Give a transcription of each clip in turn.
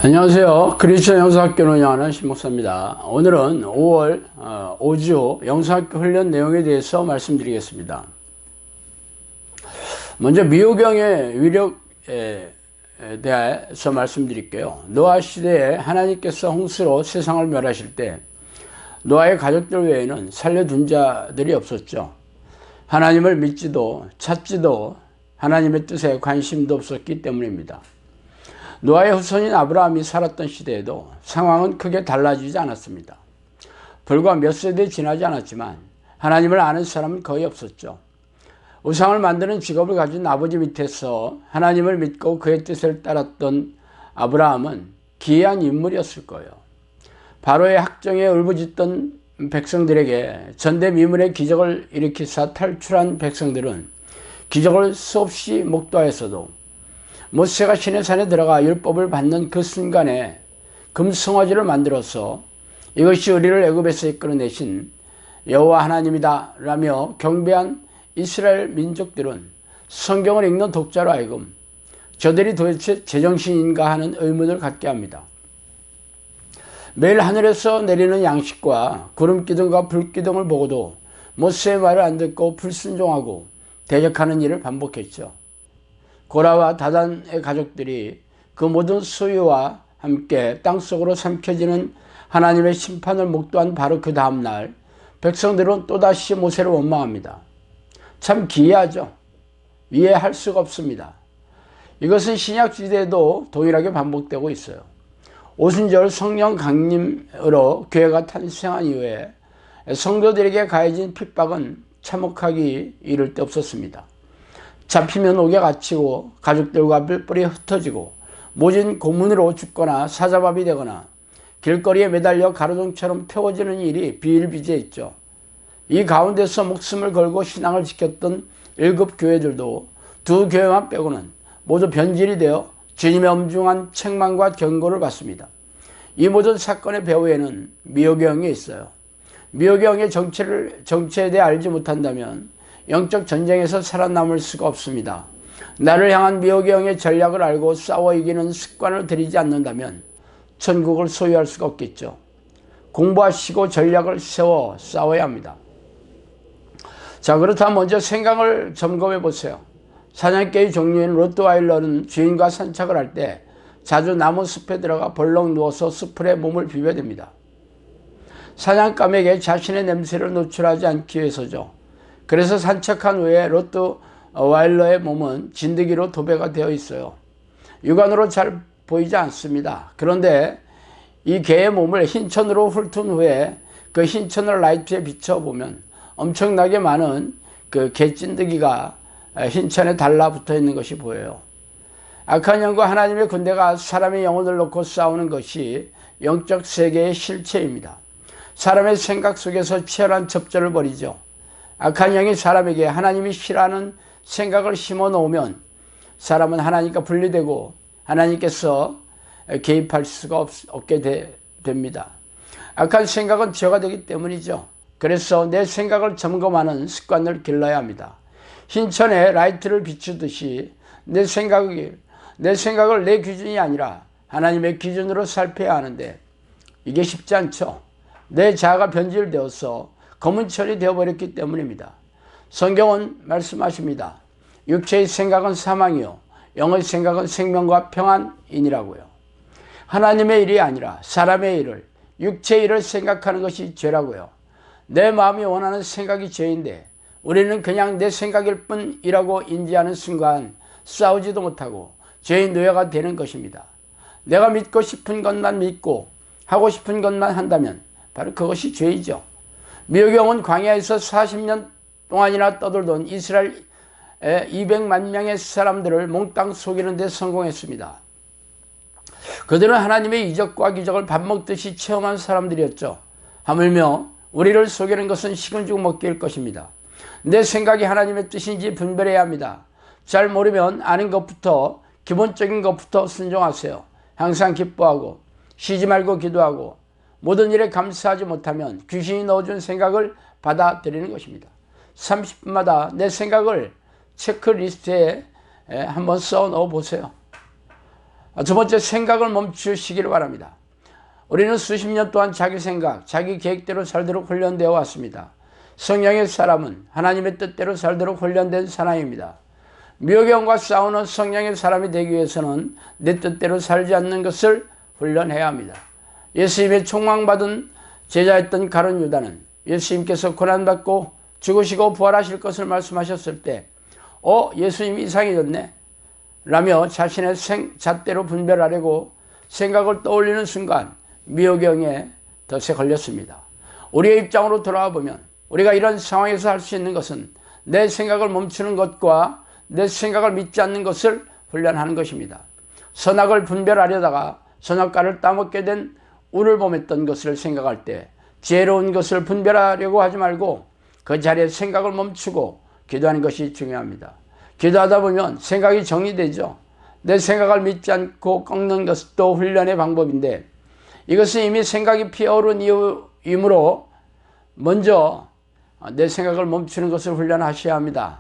안녕하세요. 그리스도인 영성학교를 운영하는 신목사입니다. 오늘은 5월 5주 영성학교 훈련 내용에 대해서 말씀드리겠습니다. 먼저 미호경의 위력에 대해서 말씀드릴게요. 노아 시대에 하나님께서 홍수로 세상을 멸하실 때 노아의 가족들 외에는 살려둔 자들이 없었죠. 하나님을 믿지도 찾지도 하나님의 뜻에 관심도 없었기 때문입니다. 노아의 후손인 아브라함이 살았던 시대에도 상황은 크게 달라지지 않았습니다. 불과 몇 세대 지나지 않았지만 하나님을 아는 사람은 거의 없었죠. 우상을 만드는 직업을 가진 아버지 밑에서 하나님을 믿고 그의 뜻을 따랐던 아브라함은 기이한 인물이었을 거예요. 바로의 학정에 울부짖던 백성들에게 전대미문의 기적을 일으키사 탈출한 백성들은 기적을 수없이 목도하였어도 모세가 시내산에 들어가 율법을 받는 그 순간에 금송아지를 만들어서 이것이 우리를 애굽에서 이끌어내신 여호와 하나님이다 라며 경배한 이스라엘 민족들은 성경을 읽는 독자로 하여금 저들이 도대체 제정신인가 하는 의문을 갖게 합니다. 매일 하늘에서 내리는 양식과 구름기둥과 불기둥을 보고도 모세의 말을 안 듣고 불순종하고 대적하는 일을 반복했죠. 고라와 다단의 가족들이 그 모든 소유와 함께 땅속으로 삼켜지는 하나님의 심판을 목도한 바로 그 다음날 백성들은 또다시 모세를 원망합니다. 참 기이하죠. 이해할 수가 없습니다. 이것은 신약시대에도 동일하게 반복되고 있어요. 오순절 성령 강림으로 교회가 탄생한 이후에 성도들에게 가해진 핍박은 참혹하기 이를 데 없었습니다. 잡히면 옥에 갇히고 가족들과 뿔뿔이 흩어지고 모진 고문으로 죽거나 사자밥이 되거나 길거리에 매달려 가로등처럼 태워지는 일이 비일비재했죠. 이 가운데서 목숨을 걸고 신앙을 지켰던 7 교회들도 2 교회만 빼고는 모두 변질이 되어 주님의 엄중한 책망과 경고를 받습니다. 이 모든 사건의 배후에는 미호경이 있어요. 미호경의 정체에 대해 알지 못한다면 영적 전쟁에서 살아남을 수가 없습니다. 나를 향한 미호경의 전략을 알고 싸워 이기는 습관을 들이지 않는다면 천국을 소유할 수가 없겠죠. 공부하시고 전략을 세워 싸워야 합니다. 자, 그렇다면 먼저 생각을 점검해 보세요. 사냥개의 종류인 로트와일러는 주인과 산책을 할 때 자주 나무 숲에 들어가 벌렁 누워서 수풀에 몸을 비벼댑니다. 사냥감에게 자신의 냄새를 노출하지 않기 위해서죠. 그래서 산책한 후에 로트와일러의 몸은 진드기로 도배가 되어 있어요. 육안으로 잘 보이지 않습니다. 그런데 이 개의 몸을 흰천으로 훑은 후에 그 흰천을 라이트에 비춰보면 엄청나게 많은 그 개진드기가 흰천에 달라붙어 있는 것이 보여요. 악한 영과 하나님의 군대가 사람의 영혼을 놓고 싸우는 것이 영적 세계의 실체입니다. 사람의 생각 속에서 치열한 접전을 벌이죠. 악한 영이 사람에게 하나님이 싫어하는 생각을 심어 놓으면 사람은 하나님과 분리되고 하나님께서 개입할 수가 없게 됩니다. 악한 생각은 죄가 되기 때문이죠. 그래서 내 생각을 점검하는 습관을 길러야 합니다. 흰천에 라이트를 비추듯이 내 생각을 내 기준이 아니라 하나님의 기준으로 살펴야 하는데 이게 쉽지 않죠. 내 자아가 변질되어서 검은 천이 되어버렸기 때문입니다. 성경은 말씀하십니다. 육체의 생각은 사망이요 영의 생각은 생명과 평안이니라고요. 하나님의 일이 아니라 사람의 일을, 육체의 일을 생각하는 것이 죄라고요. 내 마음이 원하는 생각이 죄인데 우리는 그냥 내 생각일 뿐이라고 인지하는 순간 싸우지도 못하고 죄의 노예가 되는 것입니다. 내가 믿고 싶은 것만 믿고 하고 싶은 것만 한다면 바로 그것이 죄이죠. 미호경은 광야에서 40년 동안이나 떠돌던 이스라엘 200만 명의 사람들을 몽땅 속이는 데 성공했습니다. 그들은 하나님의 이적과 기적을 밥 먹듯이 체험한 사람들이었죠. 하물며 우리를 속이는 것은 식은 죽 먹기일 것입니다. 내 생각이 하나님의 뜻인지 분별해야 합니다. 잘 모르면 아는 것부터 기본적인 것부터 순종하세요. 항상 기뻐하고 쉬지 말고 기도하고 모든 일에 감사하지 못하면 귀신이 넣어준 생각을 받아들이는 것입니다. 30분마다 내 생각을 체크리스트에 한번 써 넣어 보세요. 두 번째, 생각을 멈추시기를 바랍니다. 우리는 수십 년 동안 자기 생각, 자기 계획대로 살도록 훈련되어 왔습니다. 성령의 사람은 하나님의 뜻대로 살도록 훈련된 사람입니다. 미혹의 영과 싸우는 성령의 사람이 되기 위해서는 내 뜻대로 살지 않는 것을 훈련해야 합니다. 예수님의 총망받은 제자였던 가룟 유다는 예수님께서 고난받고 죽으시고 부활하실 것을 말씀하셨을 때 예수님이 이상해졌네 라며 자신의 잣대로 분별하려고 생각을 떠올리는 순간 미혹의 영에 덫에 걸렸습니다. 우리의 입장으로 돌아와 보면 우리가 이런 상황에서 할 수 있는 것은 내 생각을 멈추는 것과 내 생각을 믿지 않는 것을 훈련하는 것입니다. 선악을 분별하려다가 선악과를 따먹게 된 운을 범했던 것을 생각할 때 지혜로운 것을 분별하려고 하지 말고 그 자리에 생각을 멈추고 기도하는 것이 중요합니다. 기도하다 보면 생각이 정리되죠. 내 생각을 믿지 않고 꺾는 것도 훈련의 방법인데 이것은 이미 생각이 피어오른 이유이므로 먼저 내 생각을 멈추는 것을 훈련하셔야 합니다.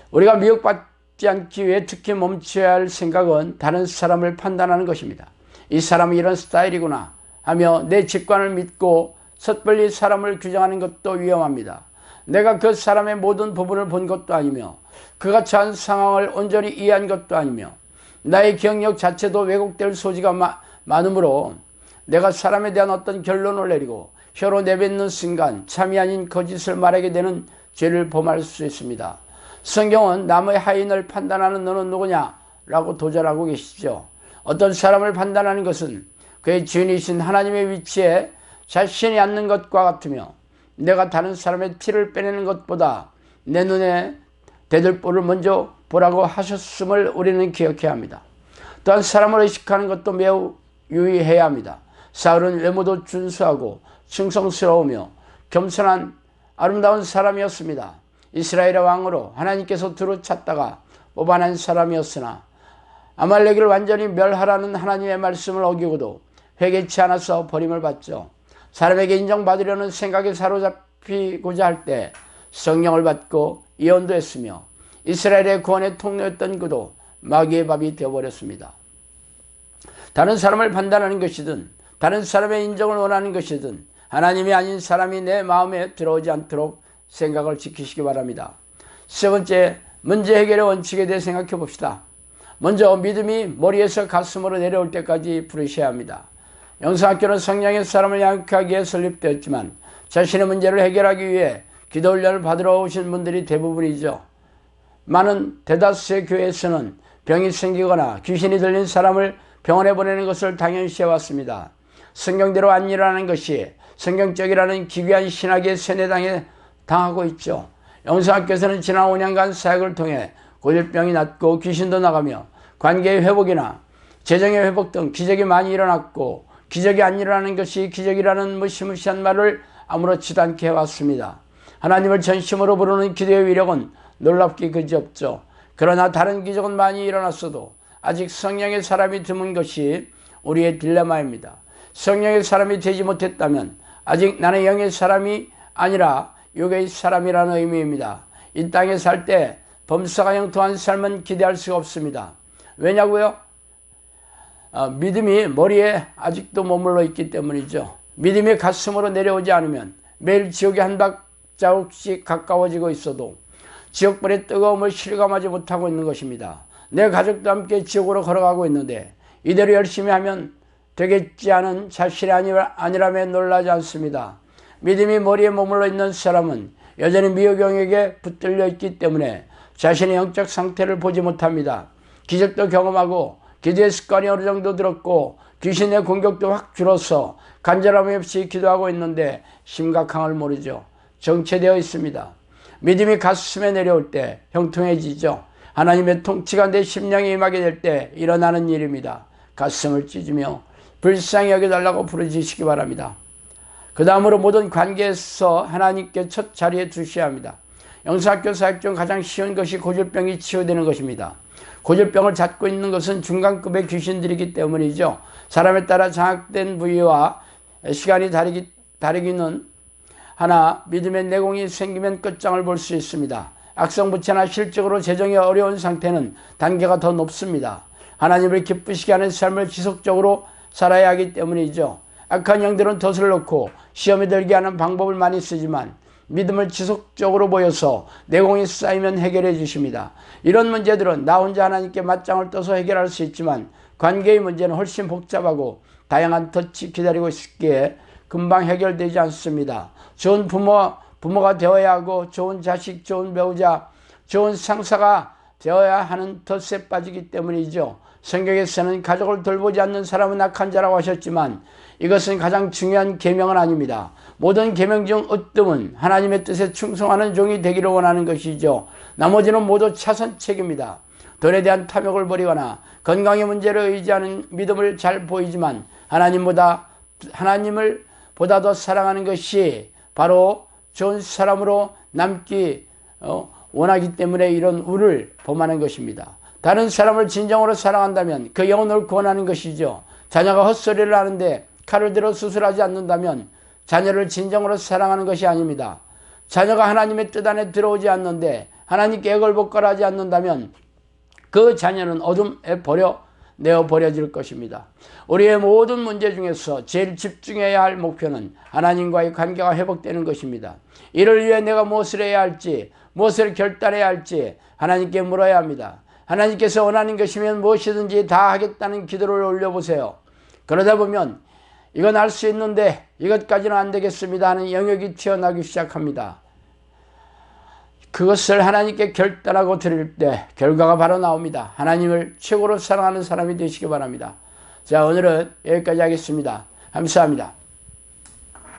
우리가 미혹받지 않기 위해 특히 멈춰야 할 생각은 다른 사람을 판단하는 것입니다. 이 사람이 이런 스타일이구나 하며 내 직관을 믿고 섣불리 사람을 규정하는 것도 위험합니다. 내가 그 사람의 모든 부분을 본 것도 아니며 그가 처한 상황을 온전히 이해한 것도 아니며 나의 기억력 자체도 왜곡될 소지가 많으므로 내가 사람에 대한 어떤 결론을 내리고 혀로 내뱉는 순간 참이 아닌 거짓을 말하게 되는 죄를 범할 수 있습니다. 성경은 남의 하인을 판단하는 너는 누구냐 라고 도전하고 계시죠. 어떤 사람을 판단하는 것은 그의 주인이신 하나님의 위치에 자신이 앉는 것과 같으며 내가 다른 사람의 티를 빼내는 것보다 내 눈에 대들보를 먼저 보라고 하셨음을 우리는 기억해야 합니다. 또한 사람을 의식하는 것도 매우 유의해야 합니다. 사울은 외모도 준수하고 충성스러우며 겸손한 아름다운 사람이었습니다. 이스라엘의 왕으로 하나님께서 두루 찾다가 뽑아낸 사람이었으나 아말렉을 완전히 멸하라는 하나님의 말씀을 어기고도 회개치 않아서 버림을 받죠. 사람에게 인정받으려는 생각에 사로잡히고자 할 때 성령을 받고 예언도 했으며 이스라엘의 구원의 통로였던 그도 마귀의 밥이 되어버렸습니다. 다른 사람을 판단하는 것이든 다른 사람의 인정을 원하는 것이든 하나님이 아닌 사람이 내 마음에 들어오지 않도록 생각을 지키시기 바랍니다. 세 번째, 문제 해결의 원칙에 대해 생각해 봅시다. 먼저 믿음이 머리에서 가슴으로 내려올 때까지 부르셔야 합니다. 영성학교는 성령의 사람을 양육하기 위해 설립되었지만 자신의 문제를 해결하기 위해 기도 훈련을 받으러 오신 분들이 대부분이죠. 많은 대다수의 교회에서는 병이 생기거나 귀신이 들린 사람을 병원에 보내는 것을 당연시 해왔습니다. 성경대로 안 일어나는 것이 성경적이라는 기괴한 신학의 세뇌당에 당하고 있죠. 영성학교에서는 지난 5년간 사역을 통해 고질병이 낫고 귀신도 나가며 관계의 회복이나 재정의 회복 등 기적이 많이 일어났고 기적이 안 일어나는 것이 기적이라는 무시무시한 말을 아무렇지도 않게 해왔습니다. 하나님을 전심으로 부르는 기도의 위력은 놀랍기 그지없죠. 그러나 다른 기적은 많이 일어났어도 아직 성령의 사람이 드문 것이 우리의 딜레마입니다. 성령의 사람이 되지 못했다면 아직 나는 영의 사람이 아니라 육의 사람이라는 의미입니다. 이 땅에 살 때 범사가 형통한 삶은 기대할 수가 없습니다. 왜냐고요? 믿음이 머리에 아직도 머물러 있기 때문이죠. 믿음이 가슴으로 내려오지 않으면 매일 지옥에 한 발자국씩 가까워지고 있어도 지옥불의 뜨거움을 실감하지 못하고 있는 것입니다. 내 가족도 함께 지옥으로 걸어가고 있는데 이대로 열심히 하면 되겠지 않은 자신이 아니라며 놀라지 않습니다. 믿음이 머리에 머물러 있는 사람은 여전히 미혹영에게 붙들려 있기 때문에 자신의 영적 상태를 보지 못합니다. 기적도 경험하고 기도의 습관이 어느 정도 들었고 귀신의 공격도 확 줄어서 간절함이 없이 기도하고 있는데 심각함을 모르죠. 정체되어 있습니다. 믿음이 가슴에 내려올 때 형통해지죠. 하나님의 통치가 내 심령에 임하게 될 때 일어나는 일입니다. 가슴을 찢으며 불쌍히 여겨달라고 부르짖으시기 바랍니다. 그 다음으로 모든 관계에서 하나님께 첫 자리에 두셔야 합니다. 영성학교 사역 중 가장 쉬운 것이 고질병이 치유되는 것입니다. 고질병을 잡고 있는 것은 중간급의 귀신들이기 때문이죠. 사람에 따라 장악된 부위와 시간이 다르기는 하나 믿음의 내공이 생기면 끝장을 볼 수 있습니다. 악성부채나 실적으로 재정이 어려운 상태는 단계가 더 높습니다. 하나님을 기쁘시게 하는 삶을 지속적으로 살아야 하기 때문이죠. 악한 영들은 덫을 놓고 시험에 들게 하는 방법을 많이 쓰지만 믿음을 지속적으로 보여서 내공이 쌓이면 해결해 주십니다. 이런 문제들은 나 혼자 하나님께 맞짱을 떠서 해결할 수 있지만 관계의 문제는 훨씬 복잡하고 다양한 덫이 기다리고 있기에 금방 해결되지 않습니다. 좋은 부모가 되어야 하고 좋은 자식, 좋은 배우자, 좋은 상사가 되어야 하는 덫에 빠지기 때문이죠. 성경에서는 가족을 돌보지 않는 사람은 악한 자라고 하셨지만 이것은 가장 중요한 계명은 아닙니다. 모든 계명 중 으뜸은 하나님의 뜻에 충성하는 종이 되기를 원하는 것이죠. 나머지는 모두 차선책입니다. 돈에 대한 탐욕을 버리거나 건강의 문제를 의지하는 믿음을 잘 보이지만 하나님을 보다 더 사랑하는 것이 바로 좋은 사람으로 남기 원하기 때문에 이런 우를 범하는 것입니다. 다른 사람을 진정으로 사랑한다면 그 영혼을 구원하는 것이죠. 자녀가 헛소리를 하는데 칼을 들어 수술하지 않는다면 자녀를 진정으로 사랑하는 것이 아닙니다. 자녀가 하나님의 뜻 안에 들어오지 않는데 하나님께 애걸복걸하지 않는다면 그 자녀는 어둠에 내어 버려질 것입니다. 우리의 모든 문제 중에서 제일 집중해야 할 목표는 하나님과의 관계가 회복되는 것입니다. 이를 위해 내가 무엇을 해야 할지, 무엇을 결단해야 할지 하나님께 물어야 합니다. 하나님께서 원하는 것이면 무엇이든지 다 하겠다는 기도를 올려보세요. 그러다 보면 이건 할 수 있는데 이것까지는 안 되겠습니다 하는 영역이 튀어나오기 시작합니다. 그것을 하나님께 결단하고 드릴 때 결과가 바로 나옵니다. 하나님을 최고로 사랑하는 사람이 되시기 바랍니다. 자, 오늘은 여기까지 하겠습니다. 감사합니다.